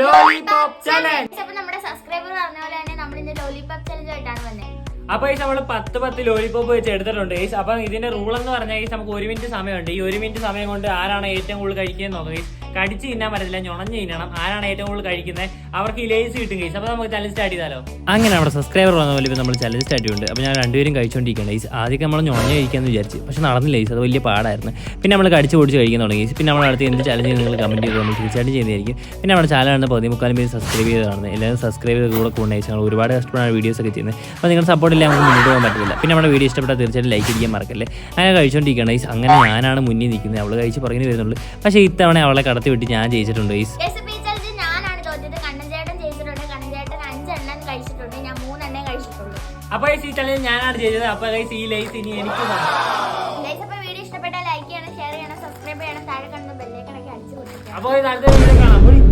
Lollipop challenge. അപ്പൊ നമ്മുടെ subscriber പറഞ്ഞ പോലെ തന്നെ നമ്മൾ ഇന്ന് ലോലിപോപ്പ് ചലഞ്ച് ആയിട്ടാണ് വന്നത്. അപ്പൊ ഈ നമ്മൾ 10 ലോലിപോപ്പ് വെച്ച് എടുത്തിട്ടുണ്ട്. അപ്പൊ ഇതിന്റെ റൂൾ എന്ന് പറഞ്ഞാൽ നമുക്ക് 1 മിനിറ്റ് സമയമുണ്ട്. ഈ 1 മിനിറ്റ് സമയം കൊണ്ട് ആരാണ് ഏറ്റവും കൂടുതൽ കഴിക്കുന്നത് നോക്കുക. കടിച്ച് തിന്നാൻ പറ്റില്ല, ഞുണഞ്ഞ് തിന്നണം. ആരാണ് ഏറ്റവും കൂടുതൽ കഴിക്കുന്നത് അവർക്ക് ഈ ലേസ് കിട്ടും കേസ്. അപ്പൊ നമുക്ക് ചലഞ്ച് സ്റ്റാർട്ട് ചെയ്താലോ? അങ്ങനെ നമ്മുടെ സബ്സ്ക്രൈബർ വന്ന പോലെ ഇപ്പം നമ്മൾ ചലഞ്ച് സ്റ്റാർട്ട് ചെയ്യുന്നുണ്ട്. അപ്പോൾ ഞാൻ രണ്ടുപേരും കഴിച്ചുകൊണ്ടിരിക്കുകയാണ് ഗൈസ്. ആദ്യമൊക്കെ നമ്മൾ ഞുണഞ്ഞ് കഴിക്കാമെന്ന് വിചാരിച്ചു, പക്ഷെ നടന്നില്ല ഗൈസ്. അത് വലിയ പാടായിരുന്നു. പിന്നെ നമ്മൾ കടിച്ച് പൊടിച്ച് കഴിക്കാൻ തുടങ്ങി. പിന്നെ നമ്മൾ അടുത്ത് എന്ത് ചലഞ്ച് നിങ്ങൾ കമൻറ്റ് ചെയ്ത് നമ്മൾ തീർച്ചയായിട്ടും ചെയ്യുന്നതായിരിക്കും. പിന്നെ നമ്മുടെ ചാനലാണ് 14 പേര് സബ്സ്ക്രൈബ് ചെയ്ത് കാണുന്നത്. എല്ലാവരും സബ്സ്ക്രൈബ് ചെയ്ത് കൂടെ കൊണ്ടുപോയി ഞങ്ങൾ ഒരുപാട് കഷ്ടപ്പെടാണ് വീഡിയോസ് ഒക്കെ ചെയ്യുന്നത്. അപ്പോൾ നിങ്ങളുടെ സപ്പോർട്ടില്ല നമുക്ക് മുന്നോട്ട് പോകാൻ പറ്റില്ല. പിന്നെ നമ്മുടെ വീഡിയോ ഇഷ്ടപ്പെട്ടാൽ തീർച്ചയായിട്ടും ലൈക്ക് ചെയ്യാൻ മറക്കല്ലേ. അങ്ങനെ കഴിച്ചുകൊണ്ടിരിക്കുകയാണ് ഗൈസ്. അങ്ങനെ ഞാനാണ് മുന്നിൽ നിൽക്കുന്നത്, അവൾ കഴിച്ച് പുറകിന് വരുന്നുള്ളൂ. പക്ഷേ ഇത്തവണ അവളെ കടത്തി വിട്ട് ഞാൻ ജയിച്ചിട്ടുണ്ട് ഗൈസ്. ഞാനാണ് തോറ്റത്. കണ്ണൻചേട്ടൻ ജയിച്ചിട്ടുണ്ട്. കണ്ണൻചേട്ടൻ 5 എണ്ണം കഴിച്ചിട്ടുണ്ട്, ഞാൻ 3 എണ്ണേ കഴിച്ചിട്ടുള്ളൂ. അപ്പോൾ ഈ ചലഞ്ച് ഞാനാണ് ചെയ്തത്. അപ്പോൾ ഗൈസ് ഈ ലൈസ് ഇനി എനിക്ക് അപ്പോൾ വീഡിയോ ഇഷ്ടപ്പെട്ടാൽ ലൈക്ക് ചെയ്യണം, ഷെയർ ചെയ്യണം, സബ്സ്ക്രൈബ് ചെയ്യണം, താഴെ കാണുന്ന ബെല്ലൈക്കൺ ഒക്കെ അടിച്ചു കൊടുക്കണം. അപ്പോൾ അടുത്ത വീഡിയോ കാണാം.